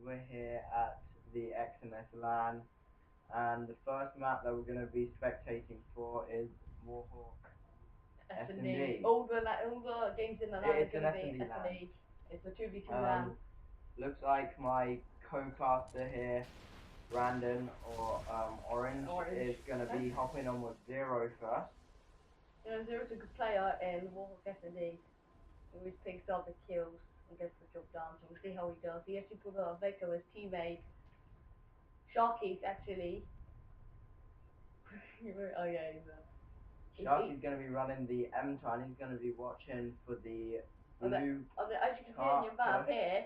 we're here at the XNS Lan, and the first map that we're going to be spectating for is Warhawk S&D. All the games in the LAN It's are an going to be S&D LAN. S&D. It's a 2v2 LAN. Looks like my co-caster here, Brandon or Orange, is going to be hopping on with Zero first. You know, Zero's a good player in Warhawk S&D. He always picks up the kills and gets the job done, so we'll see how he does. He actually put a Vector as teammate. Sharky's actually. Oh yeah, Sharky's going to be running the M-Turn. He's going to be watching for the blue. As you can see on your map here,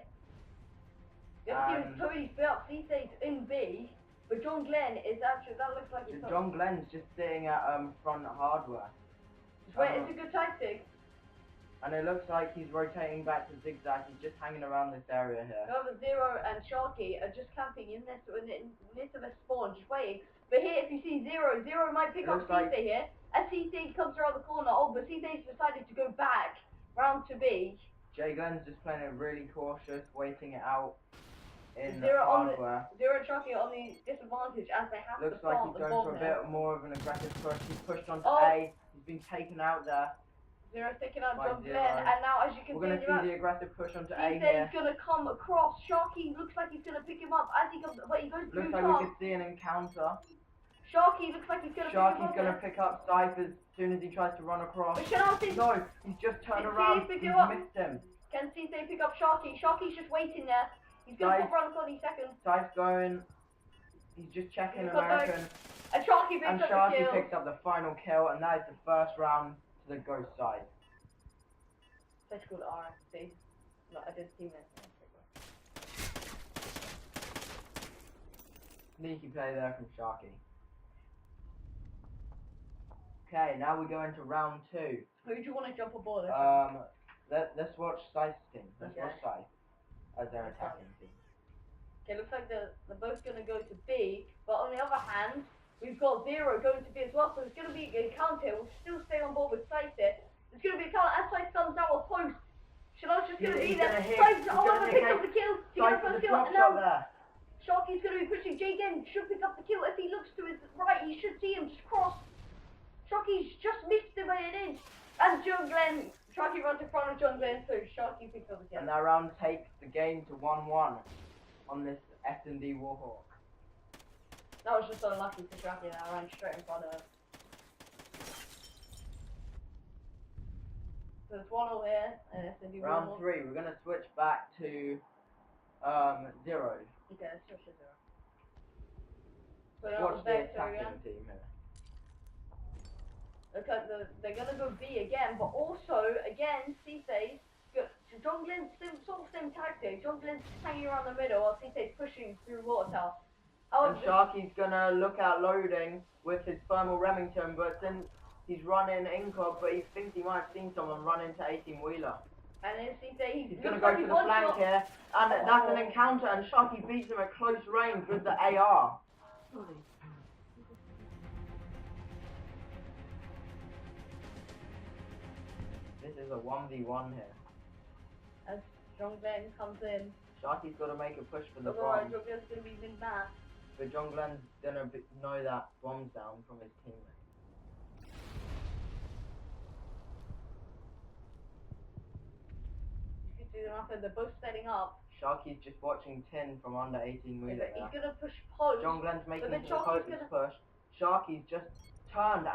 you have to totally split up. C-State's in B, but John Glenn is actually, that looks like it's John Glenn's just sitting at front hardware. Wait, it's a good tactic. And it looks like he's rotating back to zigzag. He's just hanging around this area here. However, Zero and Sharky are just camping in this of a spawn, just waiting. But here, if you see Zero might pick up C-State here. As C-State comes around the corner, but C-State's decided to go back round to B. Jay Glenn's just playing it really cautious, waiting it out in Zero hardware. Zero and Sharky are on the disadvantage as they have Looks to like plant he's the going bomb for a bit more of an aggressive push. He's pushed onto Oh. A. He's been taken out there. Zero's taking out By John Zero. Glenn, and now as you can We're going to see the aggressive push onto A here. C-State's going to come across. Sharky looks like he's going to pick him up as he comes, but he goes Looks through like top. we could see an encounter. Sharky looks like he's going to pick him up. Sharky's going to pick up Cypher as soon as he tries to run across. No, he's just turned around. He's missed him. Can C-State pick up Sharky? Sharky's just waiting there. He's going to pop around the 20 seconds. Cypher's going. He's just checking American. And Sharky picks up the final kill, and that is the first round to the ghost side. That's called RFC. No, I did team it. Sneaky play there from Sharky. Okay, now we go into round 2. Who do you want to jump aboard? Let's watch Scythe's team. Let's watch Scythe as their attacking team. Okay, looks like they're both going to go to B, but on the other hand, we've got Zero going to B as well, so it's going to be a counter. We'll still stay on board with Scythe here. It's going to be a counter as Scythe comes out of post. Shalot's just going to be there. Scythe's pick up the kill. He got the first kill, and now Sharky's going to be pushing. J again should pick up the kill. If he looks to his right, he should see him just cross. Sharky's just missed him by an inch. And John Glenn, Sharky runs in front of John Glenn, so Sharky picks up the kill. And that round takes the game to 1-1 on this S&D Warhawk. That was just unlucky for Sharky, and I ran straight in front of him. So it's 1-0 here, and S&D Round 1-0. 3, we're going to switch back to Zero. Okay, let's switch to Zero. So Watch the attacking team here. Okay, they're going to go B again, but also, again, C-State, John Glenn's sort of same tactic. John Glenn's hanging around the middle while C-State's pushing through water tower. And Sharky's going to look at loading with his thermal Remington, but since he's running incog, but he thinks he might have seen someone run into 18-wheeler. And then C-State, he's going to go to the flank here, and that's an encounter, and Sharky beats him at close range with the AR. This is a 1v1 here. As John Glenn comes in. Sharky's got to make a push for the bomb. John Glenn's going to be in back. But John Glenn's going to know that bomb's down from his teammate. You can do nothing, they're both setting up. Sharky's just watching Tin from under 18-wheeler. He's going to push post. John Glenn's making the closest push. Sharky's just turned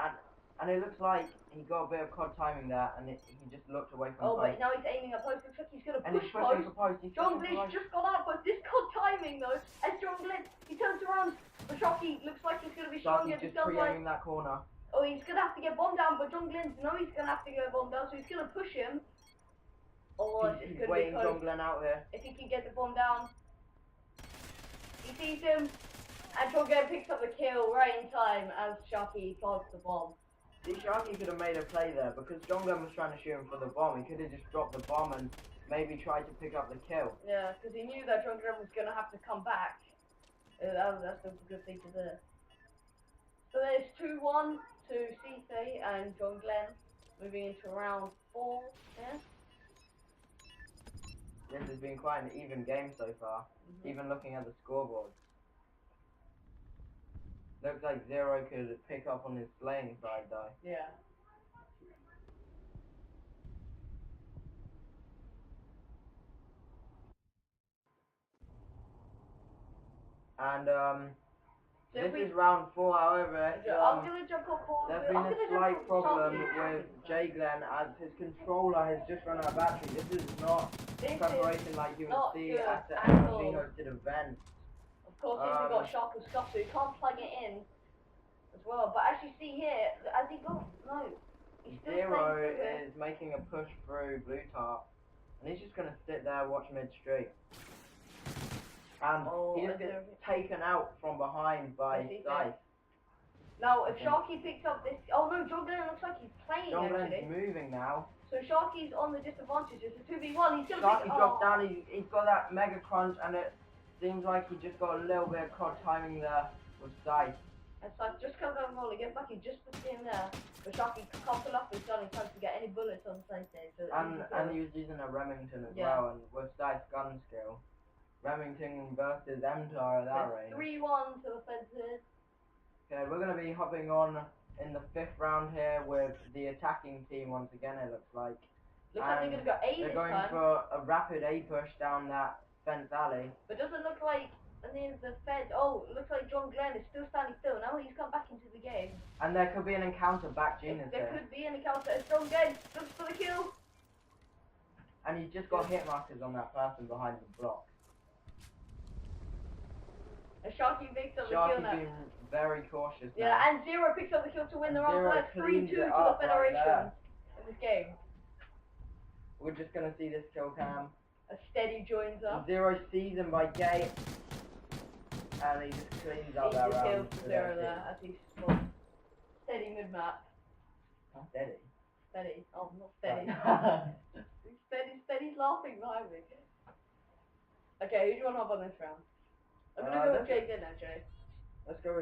and it looks like he got a bit of COD timing there, and he just looked away from post. But now he's aiming at post. Looks like he's going to push post. John Glenn's just gone out, but this COD timing though, as John Glenn, he turns around, but Sharky looks like he's going to be stronger. Sharky's just pre-aiming that corner. Oh, he's going to have to get bombed down, but John Glenn knows he's going to have to get bombed down, so he's going to push him. Oh, he's waiting John Glenn out here. If he can get the bomb down. He sees him, and John Glenn picks up the kill right in time as Sharky plants the bomb. See, Sharky could have made a play there, because John Glenn was trying to shoot him for the bomb. He could have just dropped the bomb and maybe tried to pick up the kill. Yeah, because he knew that John Glenn was going to have to come back. That's a good thing to do. So there's 2-1 to C-State and John Glenn. Moving into round 4. Yeah. This has been quite an even game so far, even looking at the scoreboard. Looks like Zero could pick up on his slaying side though. Yeah. And So this we- is round 4, however, I'm gonna jump on board. there's been a slight problem with J Glenn as his controller has just run out of battery. This is not preparation like you would not see good at at an all. MLB hosted event. Of course, we've got sharp and stuff, so you can't plug it in as well. But as you see here, as he got he's still Zero playing through it. is making a push through blue top, and he's just gonna sit there, watch mid street. And he just gets taken out from behind by Scythe. Now, if Sharky picks up this... Oh no, John Glenn looks like he's playing John Glenn's actually. moving now. So Sharky's on the disadvantage. It's a 2v1. He's gonna Sharky drops down, he's got that mega crunch, and it seems like he just got a little bit of COD timing there with Scythe. And so just comes over and roll again back. He just puts it in there. But Sharky can't pull off his gun in time to get any bullets on Scythe. So and he was using a Remington as well, and with Scythe's gun skill. Remington versus MTAR at that range. 3-1 to the fences. Okay, we're going to be hopping on in the 5th round here with the attacking team once again, it looks like. Looks like they're going to go A They're this going time. for a rapid A push down that fence alley. But doesn't look like the fed. Oh, it looks like John Glenn is still standing still. Now he's come back into the game. And there could be an encounter back Genius There here. could be an encounter. It's John Glenn looks for the kill. And he's just got hit markers on that person behind the block. And Sharky picks up the kill Sharky's now. being very cautious now. Yeah, and Zero picks up the kill to win the round. Zero So that's 3-2 cleans to it the up right Federation there. in this game. We're just going to see this kill cam. A steady joins us. Zero sees him by gate. And he just cleans up that Easy kill round. for Zero there as he spawns. Steady mid-map. Not steady. Steady. Oh, not steady. Steady. Steady's laughing behind me. Okay, who do you want to hop on this round? I'm gonna go with Jay Glenn actually. Let's go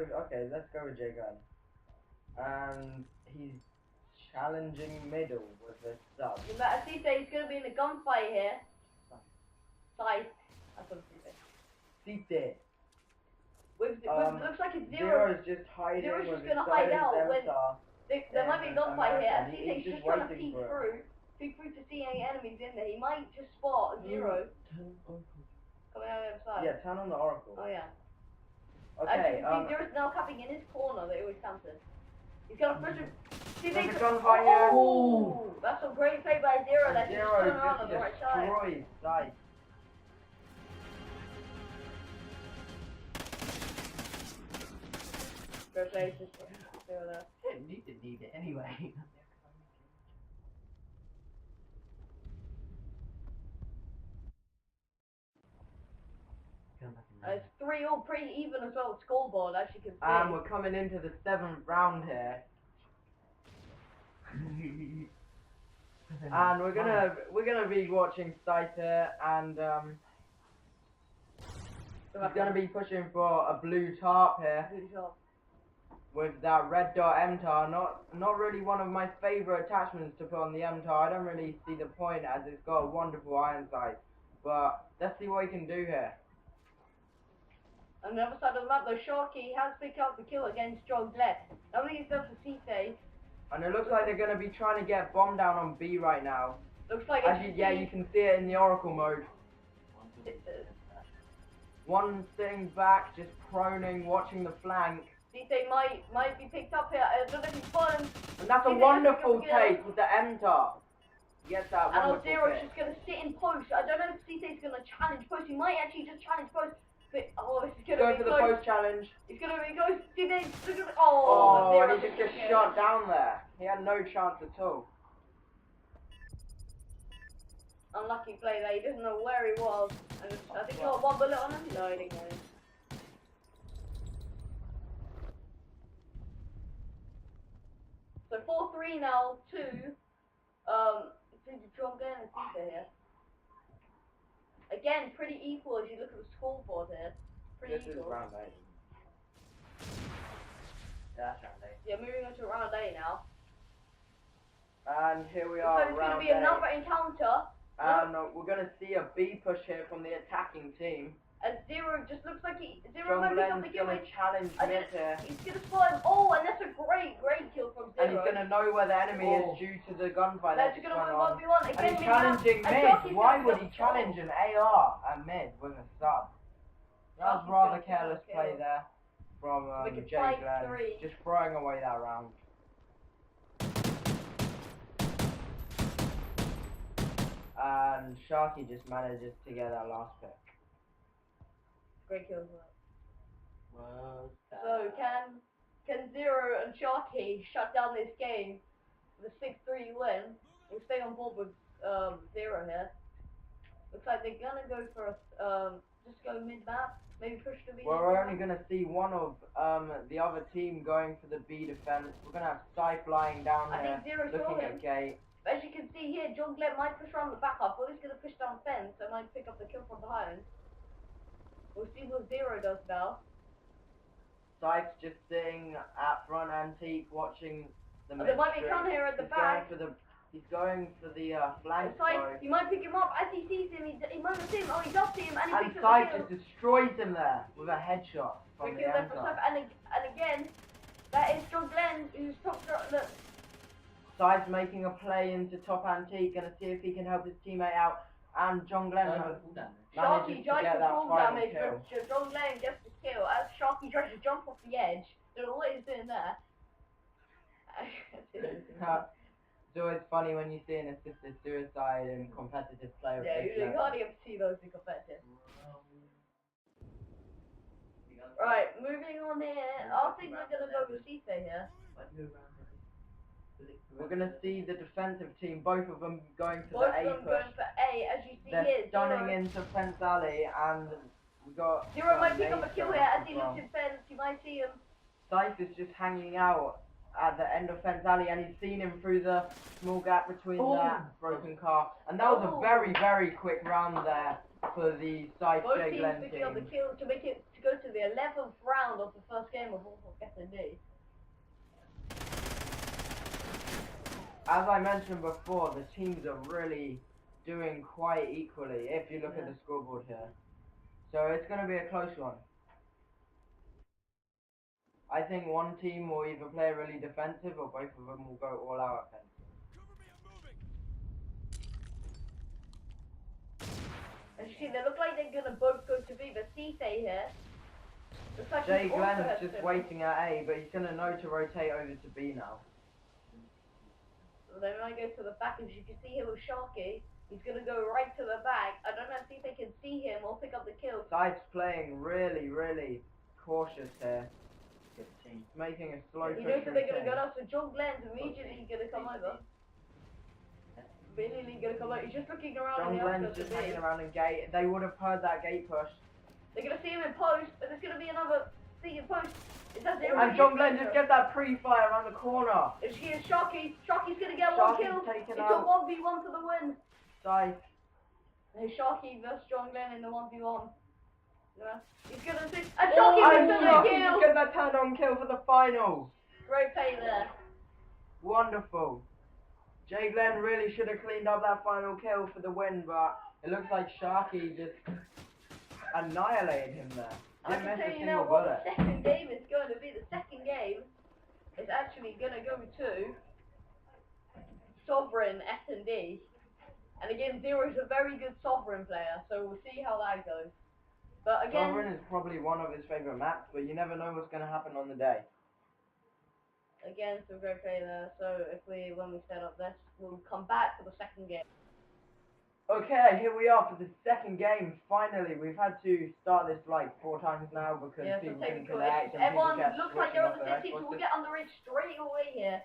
with Jay Glenn. And he's challenging middle with the sub. As he says, he's gonna be in a gunfight here. Scythe. That's what he said. Cite. With looks like it's Zero's just hiding. Zero's with just gonna his hide out when MSR. there might be a gunfight here. As He's he's just just trying to waiting peek through to see any enemies in there. He might just spot Zero coming out the other side. Yeah, turn on the Oracle. Oh yeah. Okay, As you can see, Zero's now camping in his corner that he always camps in. He's gonna push him. See, there's a gunfight here. Oh, that's a great play by Zero. That he just Zero turned around on just the right side. destroys Scythe. Great play, just Zero there. You didn't need it anyway. It's 3-all, pretty even as well. Scoreboard, as you can see. And we're coming into the 7th round here. And we're gonna be watching Scythe here, and he's gonna be pushing for a blue tarp here with that red dot MTAR. Not really one of my favourite attachments to put on the MTAR. I don't really see the point as it's got a wonderful iron sight. But let's see what he can do here. On the other side of the map, though, Sharky has picked up the kill against John Glenn. Now he's done for Cite. And it looks like they're going to be trying to get bomb down on B right now. Looks like you can see it in the Oracle mode. One sitting back, just proning, watching the flank. Cite might be picked up here. I don't know if he's fallen. And that's a wonderful take with the MTAR. Yes, that And wonderful Zero's take. just going to sit in post. I don't know if Cite's going to challenge post. He might actually just challenge post. But, this is going to Go be for the close. post challenge. He's going to be close. Cite, look at Oh, Zero and he just gets shot down there. He had no chance at all. Unlucky play there. He doesn't know where he was. And I think he got one bullet on him. No, he didn't get it. So 4-3 now to John Glenn and Cite here. Again, pretty equal as you look at the scoreboard here. Pretty This equal. is round 8. That's round 8. Yeah, moving on to round 8 now. And here we So are, it's going to round be 8. another encounter. And we're going to see a B push here from the attacking team. And Zero just looks like Zero might be John something Glenn's going to challenge mid here. He's going to spot him. Oh, and that's a great kill from Zero. And he's going to know where the enemy is due to the gunfight That's that just going to went win on. 1v1. And he's challenging mid. Why would he challenge an AR at mid with a sub? That was rather careless play there from Jay Glenn. Just throwing away that round. And Sharky just manages to get that last pick. Great kill as well. Well, So can Zero and Sharky shut down this game with a 6-3 win? We'll stay on board with Zero here. Looks like they're gonna go for just go mid map, maybe push the B. Well, we're only gonna see one of the other team going for the B defense. We're gonna have Sty flying down I here, think Zero saw looking him. at gate. As you can see here, John Glenn might push around the back. I thought he's going to push down fence, so might pick up the kill from behind. We'll see what Zero does now. Sykes just sitting at front antique, watching the There might be a counter here at the back. He's going for the flank. He might pick him up as he sees him. He might see him. Oh, he does see him, and he picks up Sykes the kill. just destroys him there with a headshot from the end. And again, that is John Glenn who's top. Look. Sykes making a play into top antique, gonna see if he can help his teammate out. And John Glenn Sharky manages to get that final kill. John Glenn gets the kill as Sharky tries to jump off the edge. Don't know what he's doing there. It's always funny when you see an assisted suicide in competitive play. Yeah, you hardly ever see those in competitive. Right, moving on here. I think we're gonna go with Cife here. We're gonna see the defensive team, both of them going for Both the A of them push. going for A, as you see They're here. stunning into fence alley, and we got Zero might pick up a kill here as he looks in fence. You might see him. Scythe is just hanging out at the end of fence alley, and he's seen him through the small gap between that broken car. And that was a very quick round there for the Scythe Both Jay teams Glenn picking up the team. kill to make it to go to the 11th round of the first game of XND. As I mentioned before, the teams are really doing quite equally if you look at the scoreboard here. So it's going to be a close one. I think one team will either play really defensive or both of them will go all out offensive. As you see, they look like they're going to both go to B, but Cife here. Looks like Jay Glenn is just waiting at A, but he's going to know to rotate over to B now. So they might go to the back, as you can see here with Sharky. He's going to go right to the back. I don't know if they can see him or pick up the kill. Scythe's playing really cautious here. He's making a slow push. He knows that they're going to go down, so John Glenn's immediately going to come over. Immediately going to come over. He's just looking around. John Glenn's just hanging around in gate. They would have heard that gate push. They're going to see him in post, but there's going to be another thing in post. And John Glenn just gets that pre-fire around the corner. Here's Sharky. Sharky's going to get one kill. It's a 1v1 for the win. Scythe. There's Sharky versus John Glenn in the 1v1. Yeah. He's going to see. And Sharky gets the kill. He's got that turn-on kill for the finals. Great play there. Wonderful. Jay Glenn really should have cleaned up that final kill for the win, but it looks like Sharky just annihilated him there. I can tell you now what the second game is going to be. The second game is actually going to go to Sovereign S&D. And again, Zero is a very good Sovereign player, so we'll see how that goes. But again, Sovereign is probably one of his favourite maps, but you never know what's going to happen on the day. Again, some great play there. So when we set up this, we'll come back for the second game. Okay, here we are for the second game. Finally, we've had to start this like 4 times now because people can connect and everyone people get looks like they're on the same team, so Xboxes. we'll get underage straight away here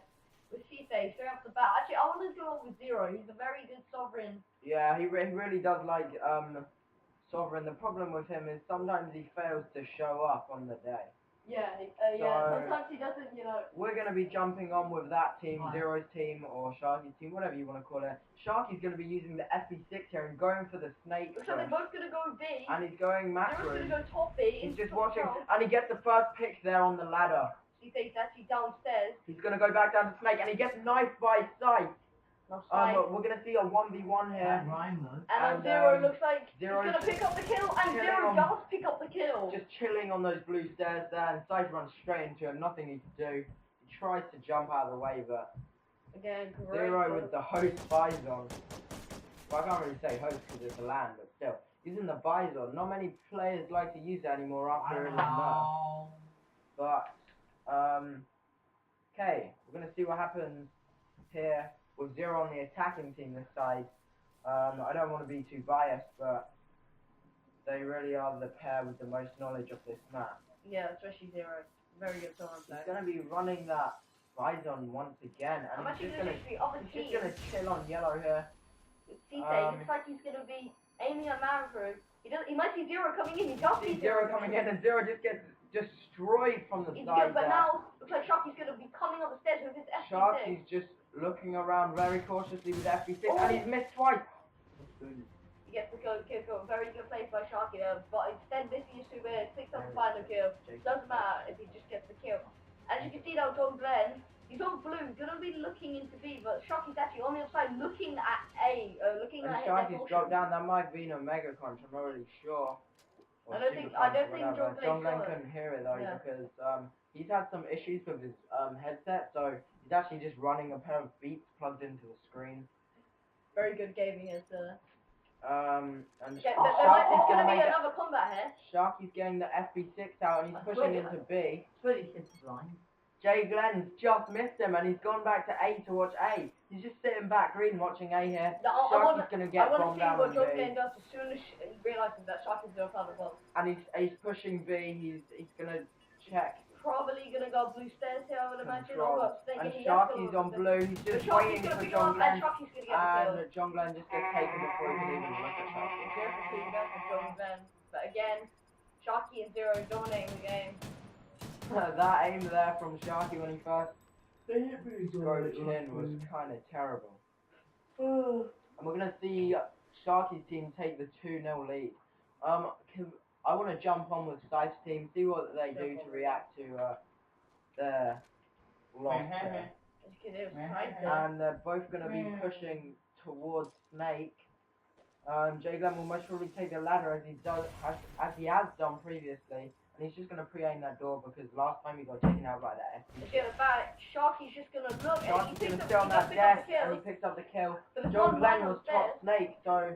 with Cife straight off the bat. Actually, I want to go on with Zero. He's a very good Sovereign. Yeah, he really does like Sovereign. The problem with him is sometimes he fails to show up on the day. Yeah, sometimes he doesn't, We're going to be jumping on with that team, Zero's team, or Sharky's team, whatever you want to call it. Sharky's going to be using the FB6 here and going for the snake. So they're both going to go B. And he's going macro. Zero's going to go top B. He's just watching, and he gets the first pick there on the ladder. He thinks actually downstairs. He's going to go back down to snake, and he gets knifed by Scythe. Now Sight. We're gonna see a 1v1 here. Rhyme though. And Zero looks like Zero's he's gonna pick up the kill, and chilling Zero on- does pick up the kill. Just chilling on those blue stairs there, and Sight runs straight into him. Nothing he can do. He tries to jump out of the way, but Again, great. Zero with the host Bison. Well, I can't really say host because it's a land, but still. Using the Bison. Not many players like to use it anymore after it is nerfed. But, okay. We're going to see what happens here with Zero on the attacking team this side. I don't want to be too biased, but they really are the pair with the most knowledge of this map. Yeah, especially Zero. Very good solo play. He's going to be running that Bison once again, and I'm actually going to the other team. he's just going to chill on yellow here. See, it looks like he's going to be aiming at Maverick. He might see Zero coming in. He does see Zero coming in, and Zero just gets destroyed from the side But there. now, looks like Sharky's going to be coming up the stairs with his FP6. Sharky's just looking around very cautiously with FP6, and he's missed twice. He gets the kill. Very good play by Sharky there, but instead missing his 2 minutes, picks up the final kill. Doesn't matter if he just gets the kill. As you can see now, John Glenn, he's on blue, gonna be looking into B, but Sharky's actually on the other side looking at A, looking And at Sharky's dropped down. That might be a Mega Crunch. I'm not really sure. Or I don't think whatever. John Glenn couldn't hear it though, Yeah. because he's had some issues with his headset, so he's actually just running a pair of Beats plugged into the screen. Very good gaming is And there's Sharky's gonna gonna be make another combat here. Sharky's getting the FB6 out, and he's pushing into B. Pretty hit blind. Jay Glenn's just missed him, and he's gone back to A to watch A. He's just sitting back green watching A here. Sharky's gonna get I bombed want to see down what on John B. Glenn does as soon as he realizes that Sharky's gonna cover the ball. And he's pushing B. He's gonna check. Probably gonna go blue stairs here, I would imagine. Control. And Sharky's on blue. He's just waiting for John Glenn. Sharky's gonna get the kill. And John Glenn just gets taken before he can even look at Sharky. Just a team for John Glenn. But again, Sharky and Zero dominating the game. That aim there from Sharky when he first scoped in was kind of terrible. And we're gonna see Sharky's team take the 2-0 lead. I want to jump on with Scythe's team, see what they do to react to their loss there. And they're both going to be pushing towards Snake. Jay Glenn will most probably take the ladder as he has done previously, and he's just going to pre-aim that door because last time he got taken out by that FP. Let's get it back. Sharky's just going to look and Sharky's going to stay on that desk, and he picks up the kill. John Glenn was top Snake, so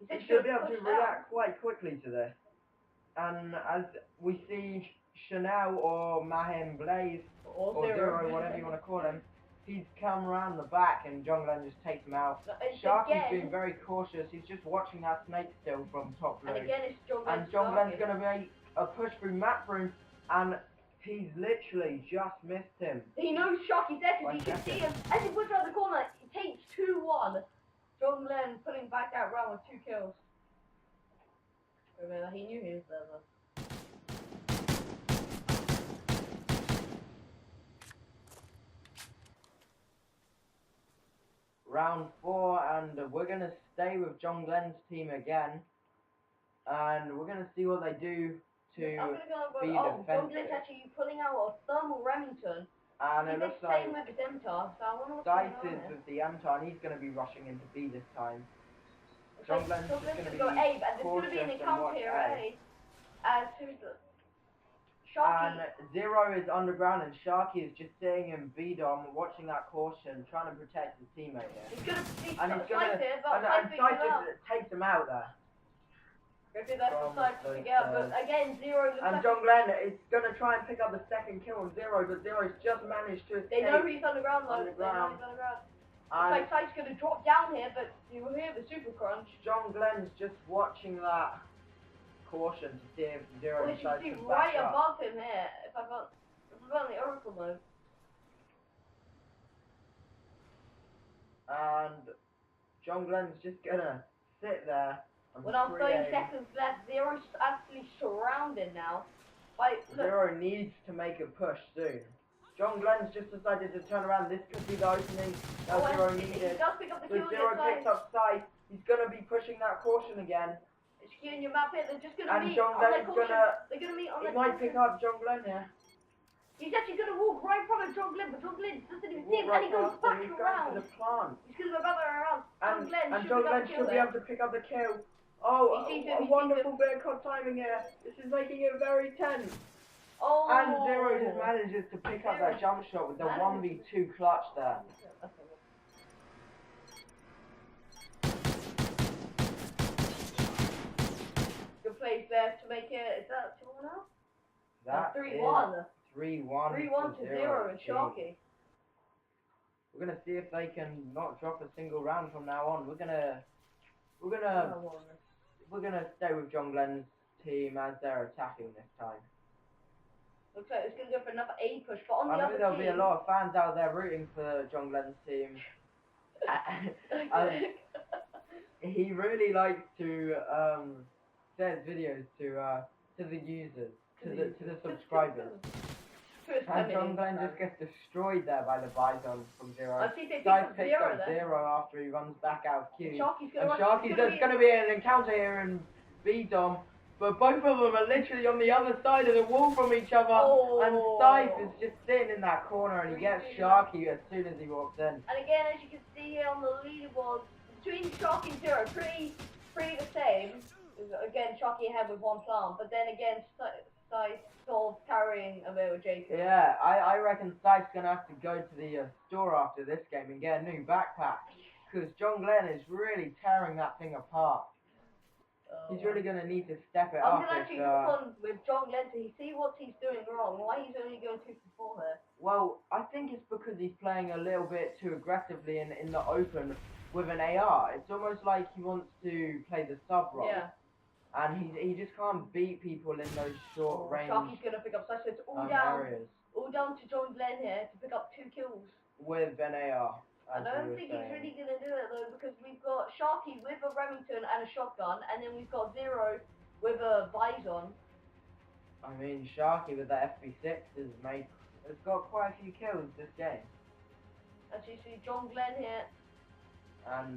he should be able to react quite quickly to this. And as we see Chanel or Mahim Blaze, or Zero, whatever you want to call him, he's come around the back and John Glenn just takes him out. Sharky's being very cautious, he's just watching that Snake still from top blue. And again, it's John Glenn's going to be a push through map room, and he's literally just missed him. He knows Sharky's there because he can see him. As he puts around the corner, he takes 2-1. John Glenn putting back that round with 2 kills. Remember, he knew he was there though. Round 4, and we're going to stay with John Glenn's team again. And we're going to see what they do to be John defensive. Glenn's actually pulling out a thermal Remington. And it looks like same with his MTAR, so I wonder what's Scythe going on is here. with the MTAR, and he's going to be rushing into B this time. John Glenn's just Glenn's gonna go be A, but there's going to be an cautious and encounter watch here A. at A. Who's the... Sharky. And Zero is underground, and Sharky is just sitting in B dom, watching that caution, trying to protect his teammate here. He's going to see And he's Scythe gonna, here, but and Scythe Scythe picks him up. just takes him out there. Maybe that's the Scythe to pick out, but again, Zero looks And like... John Glenn is gonna try and pick up the second kill on Zero, but Zero's just managed to escape. They know he's underground though. Underground. They know he's underground. And It's like Scythe's going to drop down here, but you will hear the super crunch. John Glenn's just watching that caution to see if Zero Well, you decides see to right back up. above him here, if I've got the Oracle mode. And John Glenn's just gonna sit there and With our 30 pre-aim. seconds left, Zero's actually surrounded now. Like, look, Zero needs to make a push soon. John Glenn's just decided to turn around. This could be the opening that Zero he needed. does pick up the So kill Zero against picks up Scythe. He's gonna be pushing that caution again. It's queuing your map here, they're just gonna And meet John on that Glenn's caution. gonna... They're gonna meet on He that might caution. pick up John Glenn here. He's actually going to walk right in front of John Glenn, but John Glenn doesn't even see him, Right and he goes past him, back he's going around. to the plant. He's going to go back around. And John Glenn should be able to pick up the kill. Oh, He sees him, a wonderful bit of COD timing here. This is making it very tense. Oh. And Zero just manages to pick up that jump shot with the 1v2 clutch there. Good place there to make it. Is that 2-1 now? That 3-1. 3-1 3-1 to 0 and Sharky. We're gonna see if they can not drop a single round from now on. We're gonna stay with John Glenn's team as they're attacking this time. Looks like it's gonna go for another A push, but on the I know other there'll team. be a lot of fans out there rooting for John Glenn's team. He really likes to send videos to the users, to the subscribers. And John Glenn just gets destroyed there by the Bison from Zero. I see they Dive picked picks up up 0 Zero after he runs back out of Q. And Sharky's there's going to be an encounter here in B-Dom, but both of them are literally on the other side of the wall from each other, and Scythe is just sitting in that corner, and he gets Sharky as soon as he walks in. And again, as you can see here on the leaderboard, between Sharky and Zero, pretty the same. Again, Sharky ahead with 1 plant, but then again, Scythe sort of carrying a bit of Jacob. Yeah, I reckon Scythe's going to have to go to the store after this game and get a new backpack, because John Glenn is really tearing that thing apart. He's really going to need to step it up. I'm going to actually hook on with John Glenn to see what he's doing wrong, why he's only going 2 for 4 here. Well, I think it's because he's playing a little bit too aggressively in the open with an AR. It's almost like he wants to play the sub role. Yeah. And he just can't beat people in those short range Sharky's going to pick up such it's all down. areas. All down to John Glenn here to pick up 2 kills. With an AR. I don't think he's really going to do it though, because we've got Sharky with a Remington and a shotgun, and then we've got Zero with a Bison. I mean, Sharky with that FP6 has got quite a few kills this game. As you see, John Glenn here. And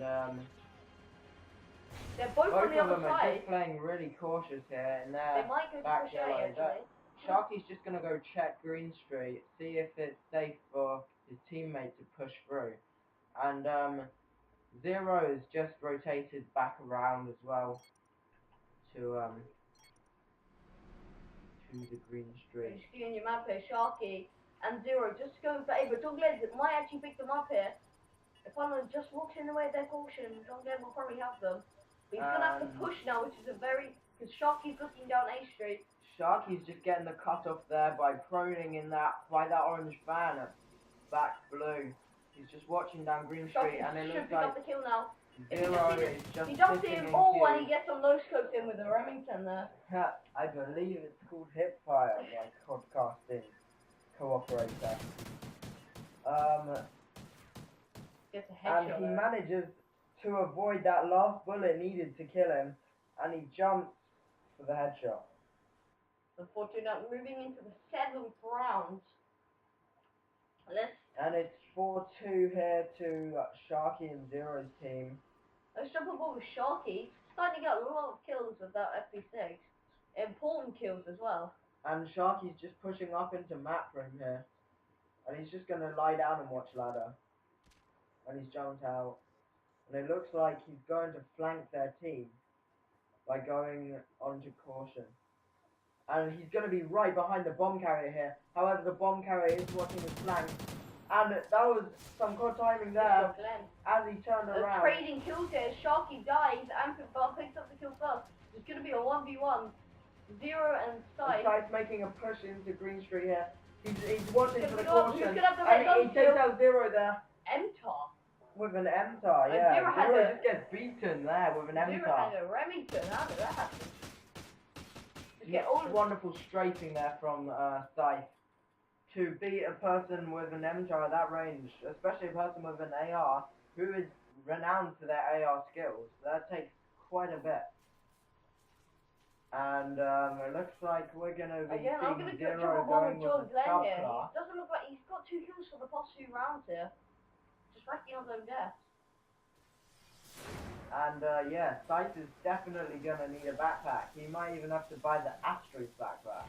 they're both on the of other them are side. just playing really cautious here in They their might go to back push A yellow. actually. Sharky's just going to go check Green Street, see if it's safe for his teammate to push through. And Zero is just rotated back around as well to the Green Street. You see on your map here, Sharky and Zero just going for A, but John Glenn might actually pick them up here. If one of them just walks in the way of their caution, John Glenn will probably have them. But he's going to have to push now, which is because Sharky's looking down A Street. Sharky's just getting the cut off there by proning by that orange van at back blue. He's just watching down Green Street, and it looks like up the kill now. Zero is just he does see sitting him. in Oh, queue. and he gets some low scopes in with the Remington there. I believe it's called Hipfire, my podcasting cooperator. Gets a headshot. And he manages to avoid that last bullet needed to kill him, and he jumps for the headshot. Unfortunately, moving into the 7th round. And it's 4-2 here to Sharky and Zero's team. Let's jump on board with Sharky. Starting to get a lot of kills with that FP6. Important kills as well. And Sharky's just pushing up into map room here. And he's just going to lie down and watch ladder. And he's jumped out. And it looks like he's going to flank their team by going onto caution. And he's going to be right behind the bomb carrier here. However, the bomb carrier is watching his flank. And that was some good timing there as he turned around. Trading kills here. Sharky dies and picks up the kill first. It's going to be a 1v1. Zero and Scythe. Scythe's making a push into Green Street here. He's watching for the caution. caution. And he takes out Zero there. MTAR. With an MTAR, yeah. Zero just gets beaten there with an MTAR. Zero had a Remington. How did that happen? Wonderful strafing there from Scythe. To beat a person with an MTAR at that range, especially a person with an AR, who is renowned for their AR skills. That takes quite a bit. And it looks like we're going to be seeing Zero going with a subclass. Doesn't look like he's got 2 kills for the past 2 rounds here. Just racking on those deaths. And yeah, Scythe is definitely going to need a backpack. He might even have to buy the Asterisk backpack.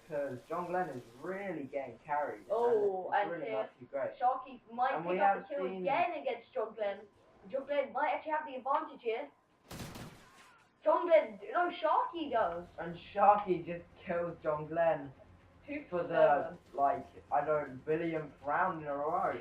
because John Glenn is really getting carried. Oh, and and it's really here, not too great. Sharky might And we pick up have a kill seen- again against John Glenn. John Glenn might actually have the advantage here. John Glenn, no, Sharky does. And Sharky just kills John Glenn 2 for for the, 7. like, I don't know, billionth round in a row.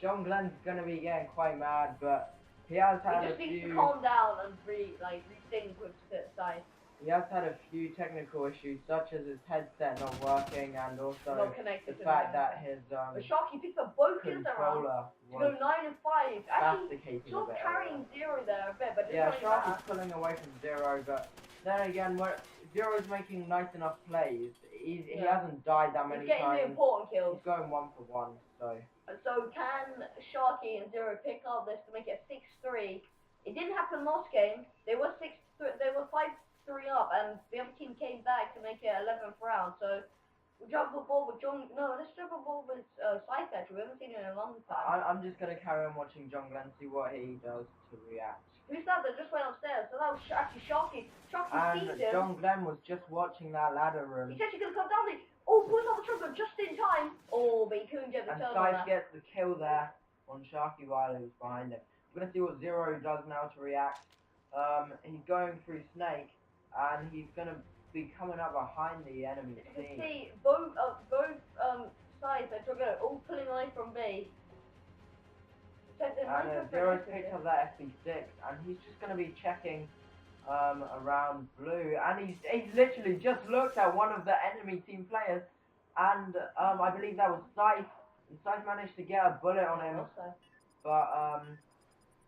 John Glenn's gonna be getting quite mad, but he has had He a just needs to few... calm down and rethink with the side. He has had a few technical issues, such as his headset not working, and also Not connected the to fact the that his But Sharky picked up both kills around controller to go was 9 and 5. Actually, masticating a sort of bit. carrying Zero there a bit, but it Yeah, doesn't really Sharky's matter. pulling away from Zero, but then again, Zero's making nice enough plays. He hasn't died that many He's getting the times. important kills. He's going 1 for 1, so... So can Sharky and Zero pick up this to make it 6-3? It didn't happen last game. They were 6-3. They were 5-3 up, and the other team came back to make it 11th round. So we'll jump the ball with John. No, let's jump the ball with Scythe. Actually, we haven't seen it in a long time. I'm just gonna carry on watching John Glenn, see what he does to react. Who's that just went upstairs? So that was actually Sharky. Sharky And sees him. John Glenn was just watching that ladder room. He's actually gonna come down there. Oh, pulls out the trigger just in time. Oh, but he couldn't get the And turn on Scythe that. gets the kill there on Sharky while he was behind him. We're gonna see what Zero does now to react. He's going through Snake, and he's gonna be coming up behind the enemy You can team. see both sides are trigger all pulling away from B. So And Zero's picked up that FB6, and he's just gonna be checking around blue, and he's literally just looked at one of the enemy team players, and I believe that was Scythe. And Scythe managed to get a bullet on him, but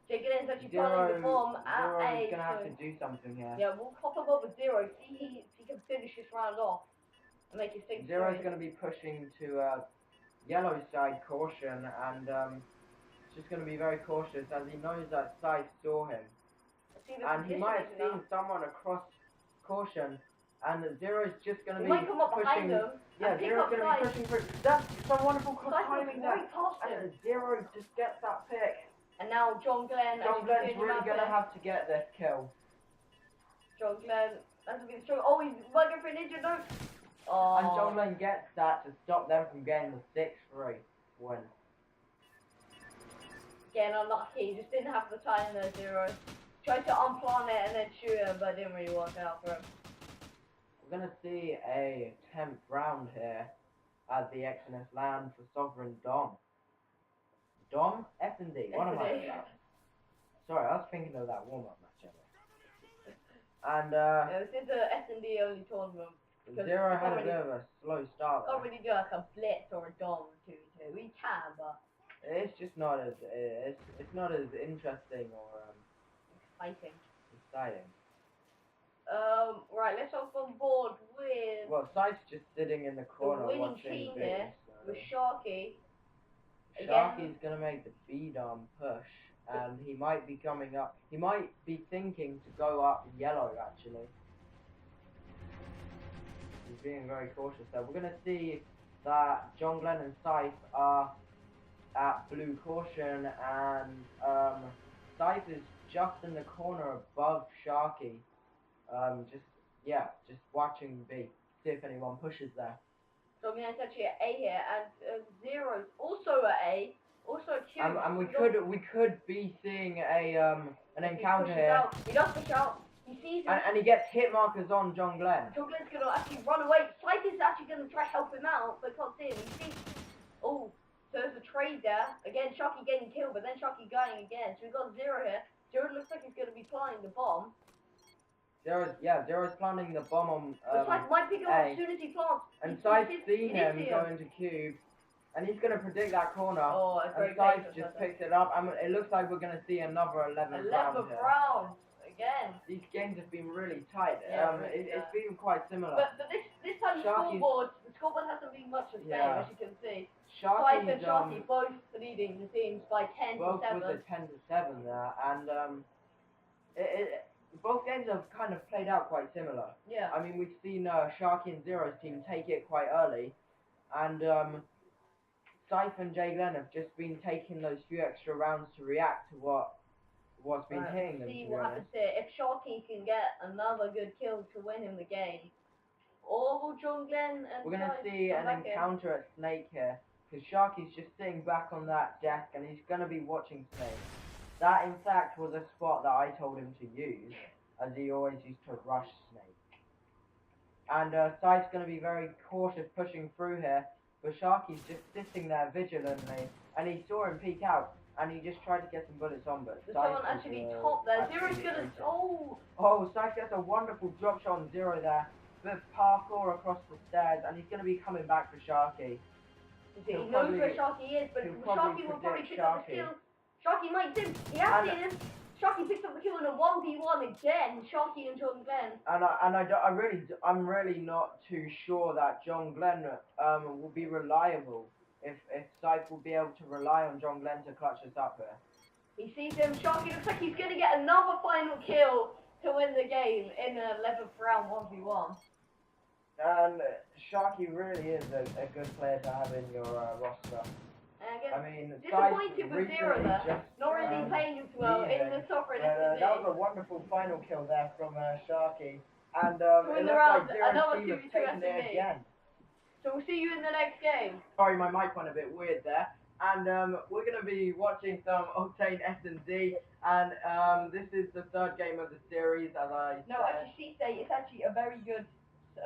Jiggin's actually Zero, planting the bomb at Zero's A. gonna have so- to do something here. Yeah, we'll pop him up with Zero. See if he can finish this round off and make it 6-3. Zero's gonna be pushing to yellow side caution, and just gonna be very cautious as he knows that Scythe saw him. And he might have seen someone across caution, and Zero's just going to He be might come up behind pushing. him. Yeah, and pick Zero's up going to be Scythe. pushing through. That's some wonderful cross Scythe was timing there. right past him. And Zero just gets that pick. And now John Glenn. John Glenn's really going to have to get this kill. John Glenn. That's a bit strong. Oh, he's working for a ninja note. Oh. And John Glenn gets that to stop them from getting the 6-3 win. Getting unlucky. He just didn't have the time there, Zero. Tried to unplan it and then shoot him, but it didn't really work out for him. We're going to see a 10th round here at the XNS Lan for Sovereign Dom. Dom? S&D. What am I S&D. about? Sorry, I was thinking of that warm-up match. And Yeah, this is a S&D only tournament. Zero had a bit of a slow start Can't there. really do like a blitz or a dom 2-2. We can, but It's just not as it's not as interesting or fighting. exciting. Right, let's hop on board with Well, Scythe's just sitting in the corner winning watching team B. here with Sharky. Sharky's gonna make the B-Dom push, and he might be coming up. He might be thinking to go up yellow actually. He's being very cautious there. We're gonna see that John Glenn and Scythe are at blue caution, and Scythe is just in the corner above Sharky. Just watching B. See if anyone pushes there. So I'm gonna touch at A here, and Zero's also at A, also at Q. And we could be seeing an encounter pushes here. out. He does push out. He sees him. And he gets hit markers on John Glenn. John Glenn's gonna actually run away. Scythe is actually gonna try to help him out, but can't see him. He sees. Oh, so there's a trade there. Again, Sharky getting killed, but then Sharky going again. So we've got Zero here. Zero looks like he's gonna be planting the bomb. Zero's planting the bomb on But Scythe might pick him up A. as soon as he plants. And He Scythe's did seen him see go into cube, and he's gonna predict that corner. Oh, it's very And Scythe dangerous, just I think. picks it up, and it looks like we're gonna see another 11th round 11th here. round again. These games have been really tight. Yeah, really It's tight. been quite similar. But this time Sharky's- the scoreboard hasn't been much the same, Yeah. as you can see. Scythe and Sharky's Sharky both leading the teams by 10 both to 7. with a 10-7 there, and both games have kind of played out quite similar. Yeah. I mean, we've seen Sharky and Zero's team take it quite early, and Scythe and Jay Glenn have just been taking those few extra rounds to react to what's been hitting them. See To be what honest. happens here. If Sharky can get another good kill to win him the game, Or will John Glenn and We're gonna Ty see come an back in? encounter at Snake here, because Sharky's just sitting back on that desk and he's gonna be watching Snake. That in fact was a spot that I told him to use, as he always used to rush Snake. And Scythe's gonna be very cautious pushing through here, but Sharky's just sitting there vigilantly, and he saw him peek out, and he just tried to get some bullets on, but There's Scythe someone was, actually top there. Zero's actually gonna. waiting. Oh! Oh, Scythe gets a wonderful drop shot on Zero there. Bit of parkour across the stairs, and he's going to be coming back for Sharky. He He'll knows probably- where Sharky is, but he'll Sharky will probably predict pick up the Sharky. kill. Sharky might do. He has seen him. Sharky picks up the kill in a 1v1 again. Sharky and John Glenn. I'm really not too sure that John Glenn will be reliable. If Scythe will be able to rely on John Glenn to clutch us up here. He sees him. Sharky looks like he's going to get another final kill to win the game in the 11th round 1v1. And Sharky really is a good player to have in your roster. And again, I mean, disappointed with Zero there. just Not really playing as well in the soccer that was a wonderful final kill there from Sharky. And So it in the looks round, like Zero's another team has 2v2 taken it SME. again. So we'll see you in the next game. Sorry, my mic went a bit weird there. And we're going to be watching some Octane S&D. And this is the third game of the series, as I No, said. actually, C-State is actually a very good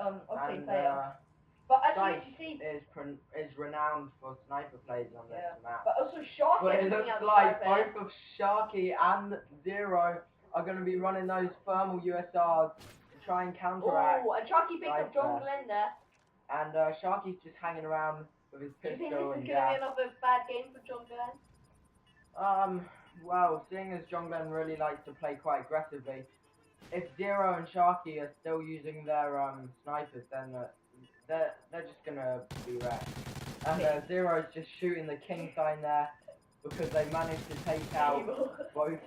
Octane And player. But Scythe actually, is renowned for sniper plays on this map. but also Sharky. But it is looks bringing out the like sniper. both of Sharky and Zero are going to be running those thermal USRs to try and counteract. Oh, and Sharky picked up John Scythe Glenn there. And Sharky's just hanging around with his Do you think pistol this is and going to be gas. another bad game for John Glenn? Well, seeing as John Glenn really likes to play quite aggressively, if Zero and Sharky are still using their snipers, then they're just gonna be wrecked. And Zero's just shooting the king sign there because they managed to take out both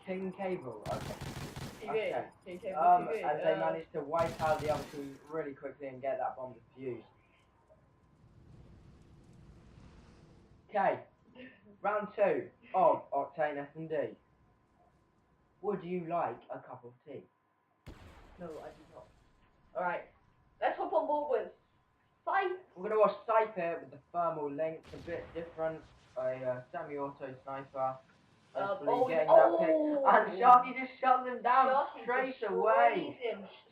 King Cable. Okay. And they managed to wipe out the other two really quickly and get that bomb defused. Okay, round 2 of Octane S&D. Would you like a cup of tea? No, I do not. Alright, let's hop on board with Scythe. We're going to watch Scythe here with the thermal link, a bit different, a semi-auto sniper. Hopefully getting that pick. And Sharky just shuts him down straight away.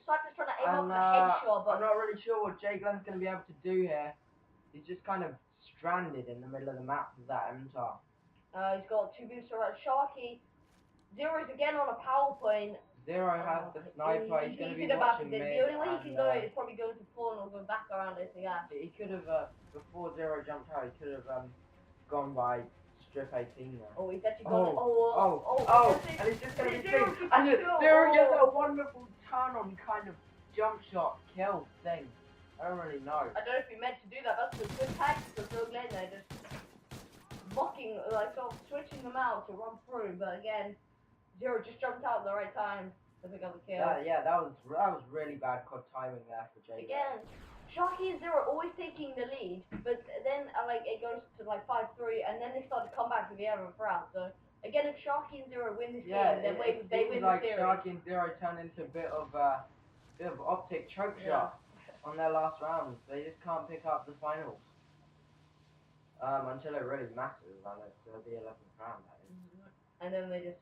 Scythe's trying to aim up And the headshot, but I'm not really sure what Jay Glenn's going to be able to do here. He's just kind of stranded in the middle of the map with that MTAR. he's got 2 boosts around Sharky. Zero's again on a power plane. Zero has the sniper, he's going to be watching mid. The only way he can go is probably going to spawn or go back around this again. He could have, before Zero jumped out, he could have gone by strip 18 there. Oh, he's actually gone. And he's just going to be seen. And Zero gets a wonderful turn on kind of jump shot kill thing. I don't really know. I don't know if he meant to do that. That's a good tactic for Phil Glenn there, just mocking, like sort of switching them out to run through. But again, Zero just jumped out at the right time to pick up the kill. Yeah, that was really bad COD timing there for Jay. Again, Sharky and Zero always taking the lead, but then like it goes to like 5-3, and then they start to come back to the 11th round. So again, if Sharky and Zero win this game, then they win the series. Sharky and Zero turn into a bit of optic choke shot on their last round. They just can't pick up the finals until it really matters, and it's the 11th round. That is. And then they just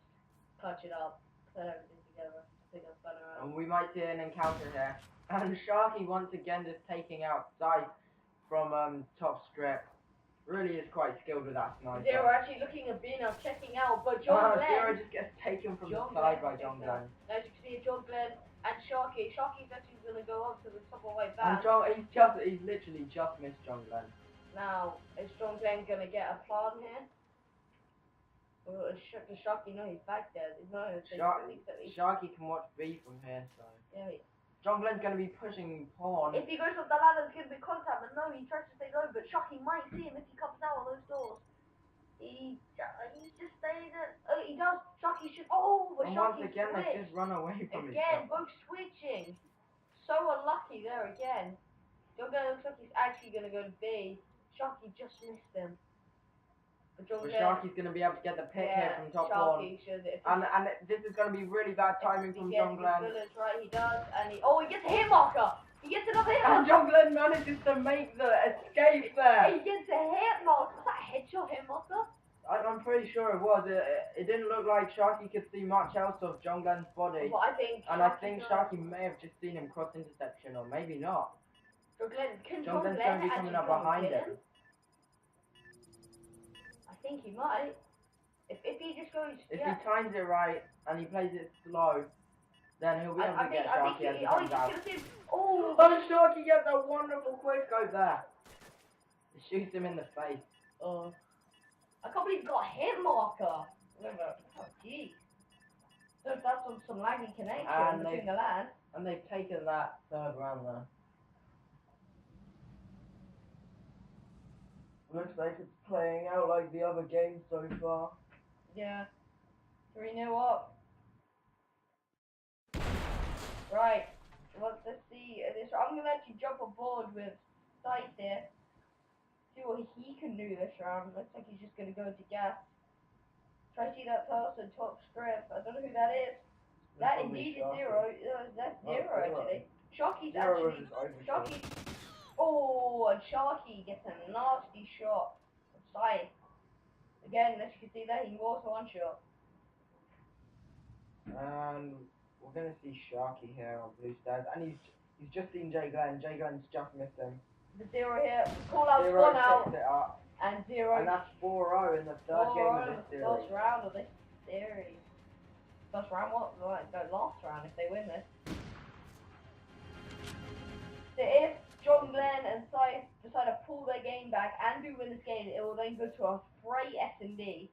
clutch it up, put everything together. I think that's fun around. And we might see an encounter here. And Sharky once again just taking out Scythe from top strip. Really is quite skilled with that sniper. Zero actually looking at being checking out, but John Glenn. Zero just gets taken from the side by John Glenn. As you can see, John Glenn and Sharky. Sharky's actually going to go up to the top of the way And back. he's literally just missed John Glenn. Now, is John Glenn going to get a pardon here? Or does Sharky know he's back there? No, Sharky can watch B from here, so. Yeah, John Glenn's going to be pushing pawn. if he goes up the ladder, there's going to be contact, but no, he tries to stay low, but Sharky might see him if he comes out of those doors. He just stays there. Oh, he does. Sharky should. Oh, but And Sharky once again, they switched. just run away from each Again, other. both switching. So unlucky there again. John Glenn looks like he's actually going to go to B. Sharky just missed him. But Sharky's going to be able to get the pick here from top one. And this is going to be really bad timing from John Glenn. Right, he does, and he gets a hit marker. He gets another hit And marker. John Glenn manages to make the escape there. He gets a hit marker. Was that a headshot hit marker? I'm pretty sure it was. It didn't look like Sharky could see much else of John Glenn's body. But I think. And I think Sharky may have just seen him cross intersection, or maybe not. Can John Glenn's Glenn going to be coming up behind him. I think he might. If he just goes. If he times it right and he plays it slow, then he'll be able to get I think Sharky as he he's comes just out. gonna see him. Oh! Oh, Sharky gets a wonderful quick scope there. It shoots him in the face. I can't believe he got a hit marker. Oh, jeez. So that's some laggy connection And between the lads. And they've taken that third round there. Looks like it's playing out like the other games so far. Yeah. 3-0 up. Right. Let's see this. I'm gonna actually jump aboard with Sight here. See what he can do this round. Looks like he's just gonna go into gas. Try to see that person top strip. I don't know who that is. That indeed is Zero. That's Zero actually. Sharky's actually. Sharky. Oh, and Sharky gets a nasty shot from Sight. Again, as you can see there, he can also one shot. And we're gonna see Sharky here on Blue Stars, and he's just seen Jay Glenn. Jay Glenn's just missed him. The Zero here. Call out, Zero spawn out. picks it up. And Zero. And that's 4-0 in the third game of this series. First round of this series. First round, what? No, last round if they win this. So if John Glenn and Sight decide to pull their game back and do win this game, it will then go to a straight S&D.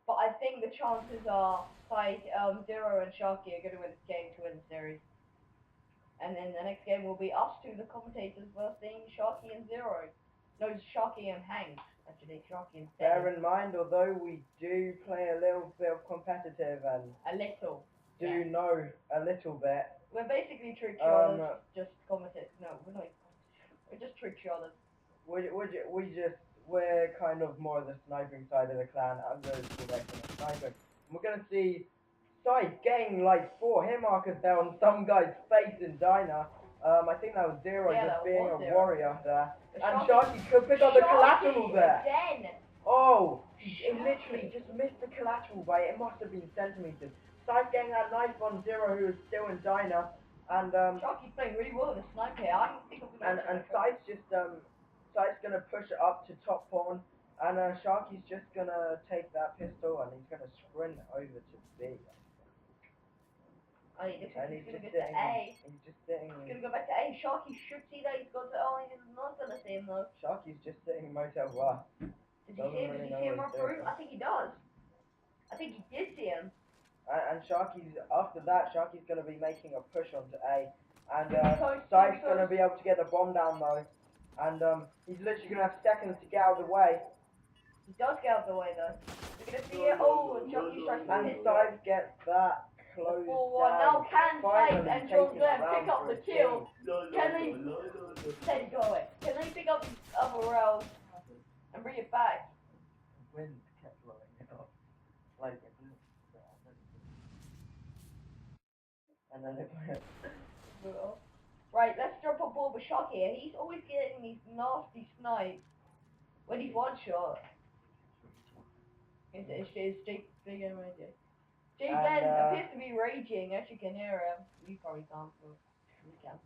But I think the chances are Sight, Zero and Sharky are going to win this game to win the series. And then the next game will be us two, the commentators, versus Sharky and Zero. No, Sharky and Hank. Actually, Sharky and Bear in mind, although we do play a little bit of competitive and a little. know a little bit. We're basically trick shotters, just commentators. No, we're not. We're just trick shotters. We're kind of more the sniping side of the clan. I'm going to select a sniper. We're going to see Sight getting like 4 hit markers there on some guy's face in Diner. I think that was Zero just being a warrior there. And Sharky could pick up the collateral there. Again. Oh, he literally just missed the collateral by it must have been centimeters. Sight getting that knife on Zero, who is still in Diner. And Sharky's playing really well with the sniper here. I don't think I'm gonna. And Sight's just Sight's gonna push it up to top pawn, and Sharky's just gonna take that pistol and he's gonna sprint over to B. Oh, he's And he's gonna go to A. He's just sitting. He's gonna go back to A. Sharky should see that he's gone to. Oh, he's not gonna see him though. Sharky's just sitting in Motel 1. Did you see him? Did you see him run through? I think he does. I think he did see him. And Sharky's after that. Sharky's gonna be making a push onto A, and Sight's gonna be able to get the bomb down though, and he's literally gonna have seconds to get out of the way. He does get out of the way though. We're gonna see it. Oh, and Sharky tries to And hit. Sight gets that closed down. Now can Sight Finally and John taking Glenn round pick up for the a kill? game. Can they? Let it go away. Can they pick up the other rounds and bring it back? Wind kept blowing it up. Like it blew. And then they play it. Right, let's jump on board with Shock here. He's always getting these nasty snipes when he's one shot. It's Jake big and raging. Jake Glenn appears to be raging, as you can hear him. You probably can't, but you can.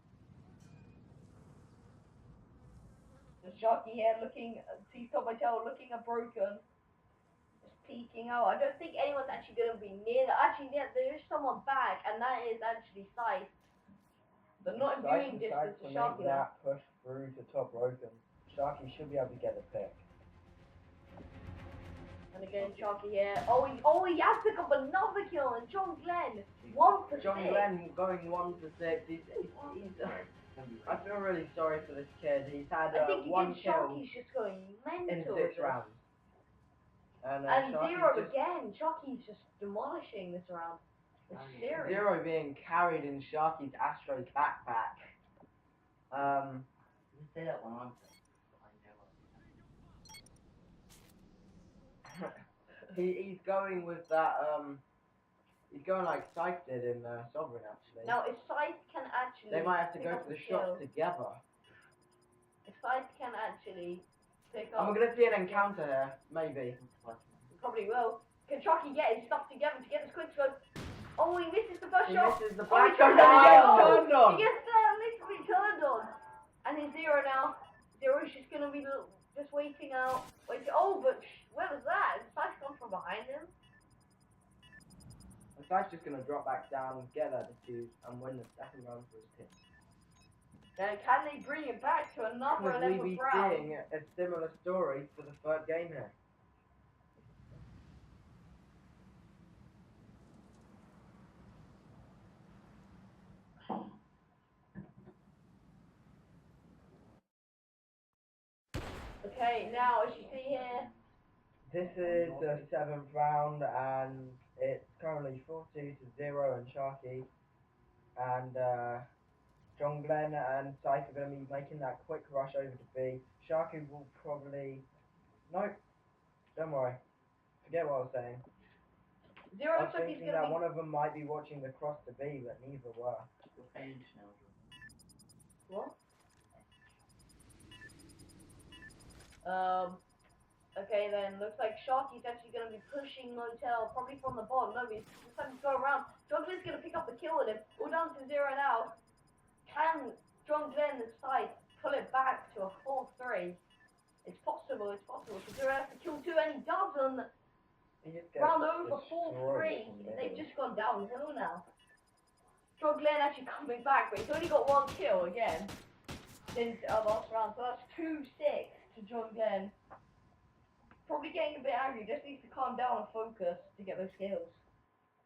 The Sharky here looking, he's got my tail looking broken. Just peeking out. I don't think anyone's actually going to be near that. Actually, yeah, there is someone back, and that is actually Sight. But not in viewing distance to Sharky. That push through to top broken. Sharky should be able to get the pick. And again, Sharky here. Oh, he has picked up another kill, and John Glenn, 1 for 6. John Glenn going 1 for 6. He's I feel really sorry for this kid. He's had I think 1 kill Sharky's just going mental. in 6 rounds. And Zero again. Sharky's just demolishing this round. It's serious. Zero being carried in Sharky's Astros backpack. You say that one on. He's going with that He's going like Scythe did in Sovereign actually. Now, if Scythe can actually They might have to pick go up for the the shots kill, together. if Scythe can actually pick And up, we're gonna see an encounter here, maybe. we probably will. Can Chucky get his stuff together to get this quick scope? Oh, he misses the first He shot. misses the Oh, back he shot, turned and he gets on. turned on. He gets literally turned on. And he's Zero now. Zero's just gonna be just waiting out. Oh, but where was that? Did Scythe come from behind him? And Scythe's just gonna drop back down, get that defuse, and win the second round for his team. Now, can they bring it back to another Could we 11th be round? seeing a similar story for the third game here? Okay, now as you see here, This is the 7th round, and it's currently 4-2 to Zero and Sharky. And John Glenn and Scythe are going to be making that quick rush over to B. Sharky will probably... No, don't worry. Forget what I was saying. Zero I was looks like he's thinking gonna that be. one of them might be watching the cross to B, but neither were. What? Okay then, looks like Sharky's actually going to be pushing Motel, probably from the bottom. No, he's decided to go around. John Glenn's going to pick up the kill with him. All down to Zero now. Can John Glenn and Scythe pull it back to a 4-3? It's possible, because Zero has to kill 2 and he does on He just gets round over destroyed 4-3. from there. They've just gone downhill now. John Glenn actually coming back, but he's only got 1 kill again since last round, so that's 2-6 to John Glenn. Probably getting a bit angry, just needs to calm down and focus to get those kills.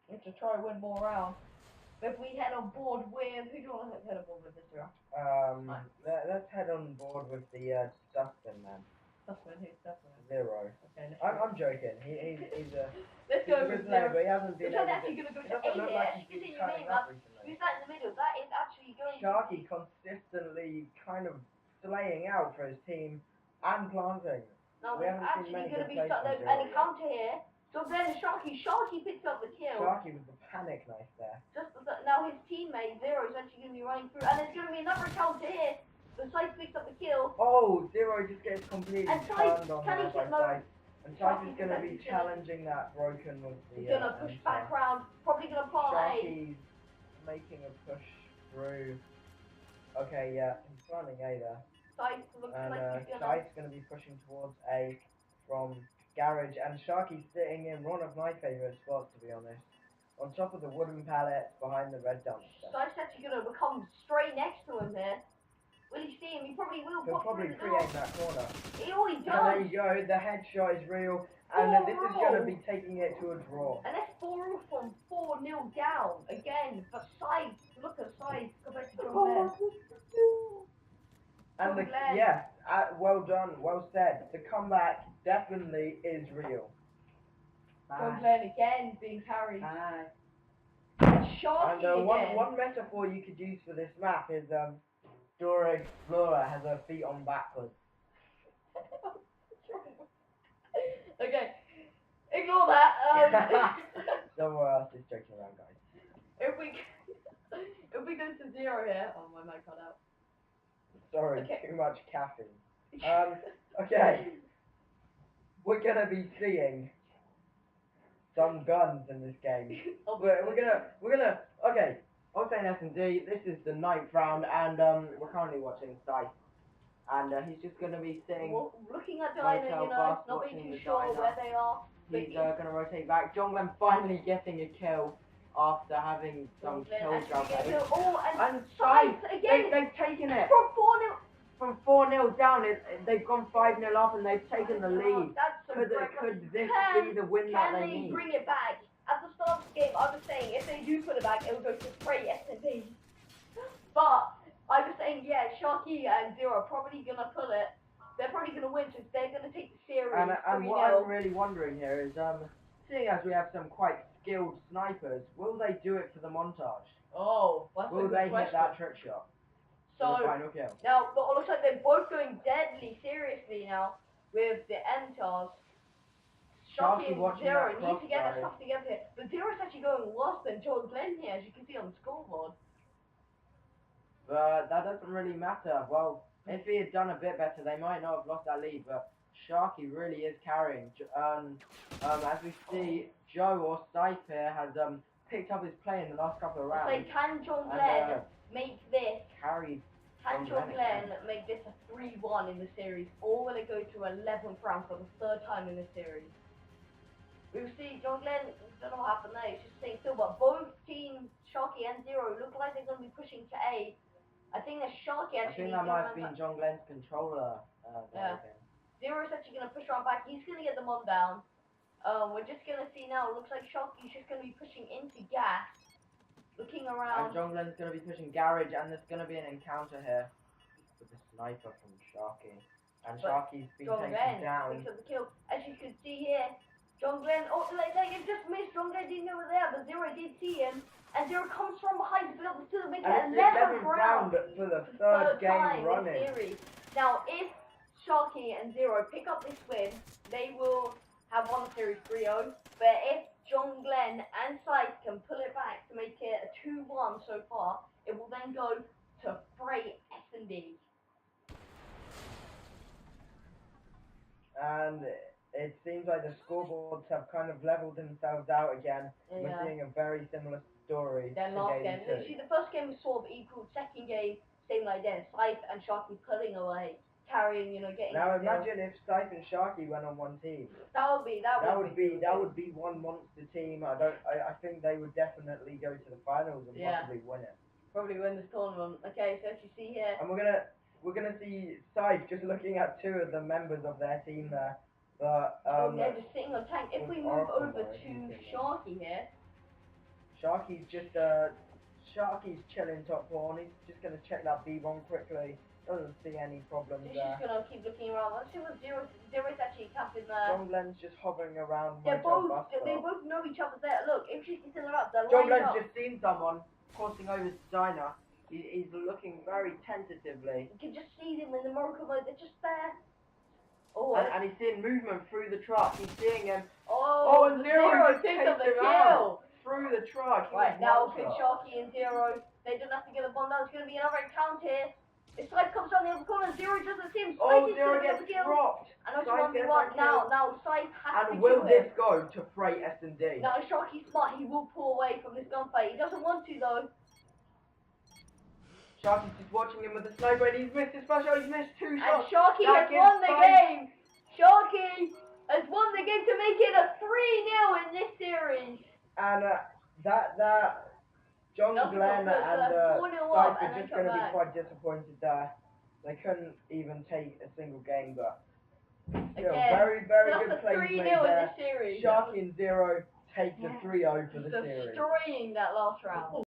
And to try and win more rounds. But if we head on board with, who do you want to head on board with this round? Let's head on board with the Dustbin man. Dustman, who's Dustman? Zero. Okay, I'm joking. He's a let's he's go a with good player, Zero. but he hasn't been Looks able like to. actually going to go It to doesn't 8 look here. like As he's you can been see in your turning name, up recently. who's that in the middle? That is actually going Sharky consistently kind of slaying out for his team and planting. Now We there's haven't seen actually many going to good be plays from there's Zero an yet. encounter here. So then Sharky picks up the kill. Sharky with the panic knife there. Now his teammate Zero is actually going to be running through, and there's going to be another encounter here. The Scythe picks up the kill. Oh, Zero just gets completely And Scythe, turned on can he there by get no? Scythe. And Scythe is Sharky going to be is challenging that broken with the He's going to push back round. Probably going to plant A. Sharky's making a push through. Okay, yeah, he's planting A there. Scythe looks And like he's going to. Scythe's going to be pushing towards A from Garage, and Sharky's sitting in one of my favourite spots, to be honest. On top of the wooden pallets behind the red dumpster. Scythe's actually going to become straight next to him here. Will he see him? He probably will. He'll pop probably through the door. create that corner. He And there does. you go, the headshot is real, and this is going to be taking it to a draw. And that's 4 from 4-0 down again. But Scythe, look at Scythe. Go back to John Glenn. And yes, well done, well said. The comeback definitely is real. John Glenn again being carried. Bye. And Sharky And again. one metaphor you could use for this map is Dora Explorer has her feet on backwards. Okay, ignore that. Don't worry, I was just joking around, guys. If we go to 0 here, oh my mic cut out. Sorry, Okay. too much caffeine. Okay, we're gonna be seeing some guns in this game. We're gonna. Okay, I'll say S&D. This is the 9th round, and we're currently watching Scythe, and he's just gonna be sitting. Looking at Dino, Motel you know, Bus, not being watching too the sure diner. where they are. He's gonna rotate back. John Glenn finally getting a kill after having some kill jump. And Scythe Scythe, again. they've taken it. From 4-0. From 4-0 down, they've gone 5-0 up, and they've taken the lead. That's so Could this be the win that they need? Bring it back? At the start of the game, I was saying if they do put it back, it will go to 3 S&D. But I was saying, yeah, Sharky and Zero are probably gonna pull it. They're probably gonna win, since they're gonna take the series. And what I'm really wondering here is, seeing as we have some quite skilled snipers, will they do it for the montage? Oh, that's Will a good they question. hit that trick shot? So For the final kill? now, it looks like they're both going deadly seriously now with the MTARs. Sharky and watching Zero that need to get their crossfire. stuff together here. But Zero's actually going worse than Joe Glenn here, as you can see on the scoreboard. But that doesn't really matter. Well, if he had done a bit better, they might not have lost that lead. But Sharky really is carrying. As we see, Joe or Scythe here has picked up his play in the last couple of rounds. So can John Glenn make this? Carried. Can John Glenn make this a 3-1 in the series, or will it go to 11th round for the third time in the series? We'll see. John Glenn, don't know what happened there. He's just staying still, but both teams, Sharky and Zero, look like they're going to be pushing to A. I think that Sharky actually. I think that might have been John Glenn's controller. Yeah. Zero's actually going to push around back. He's going to get the mom down. We're just going to see now. It looks like Sharky's just going to be pushing into gas. Looking around. And John Glenn's going to be pushing garage, and there's going to be an encounter here with the sniper from Sharky. And Sharky's been taken down. Picks up the kill. As you can see here, John Glenn, it just missed. John Glenn didn't know it there, but Zero did see him. And Zero comes from behind to build to make it 11th round for the third game running. Series. Now, if Sharky and Zero pick up this win, they will have won the series 3-0. But if John Glenn and Scythe can pull it back to make it a 2-1 so far, it will then go to Freight S&D. And it seems like the scoreboards have kind of leveled themselves out again. Yeah. We're seeing a very similar story Then to last game game. 2. Literally, the first game was sort of equal. Second game, same like then. Scythe and Sharky pulling away, carrying, getting. Now imagine if Scythe and Sharky went on one team. That would be one monster team. I think they would definitely go to the finals and possibly win it. Probably win this tournament. Okay, so as you see here. And we're gonna see Scythe just looking at 2 of the members of their team there. But they're just sitting on tank. If we move over to Sharky here. Sharky's chilling top pawn. He's just gonna check that B1 quickly. Doesn't see any problems He's there. just gonna keep looking around. Let's see what Zero's actually camping there. John Glenn's just hovering around. They both know each other there. Look, if she's still up, they're John lined Glenn's up. just seen someone crossing over to Diner. He's looking very tentatively. You can just see them in the Morocco mode. They're just there. And he's seeing movement through the truck. He's seeing him. And Zero just picks takes up the him kill. out through the truck. Right, now pick Sharky and Zero. They don't have to get a bomb. Now there's going to be another encounter here. If Scythe comes down the other corner, Zero doesn't see him. Zero gets dropped. I know it's 1v1. Now Scythe has to And kill will him. this go to Freight S&D? Now Sharky's smart. He will pull away from this gunfight. He doesn't want to though. Sharky's just watching him with the sniper, and he's missed his flash shot. He's missed 2 shots. And Sharky has won the game. Sharky has won the game to make it a 3-0 in this series. And that John Glenn and Scythe are just going to be quite disappointed there. They couldn't even take a single game, but still, very, very good plays made there. In this series. Sharky and Zero take the 3-0 for the series. Destroying that last round.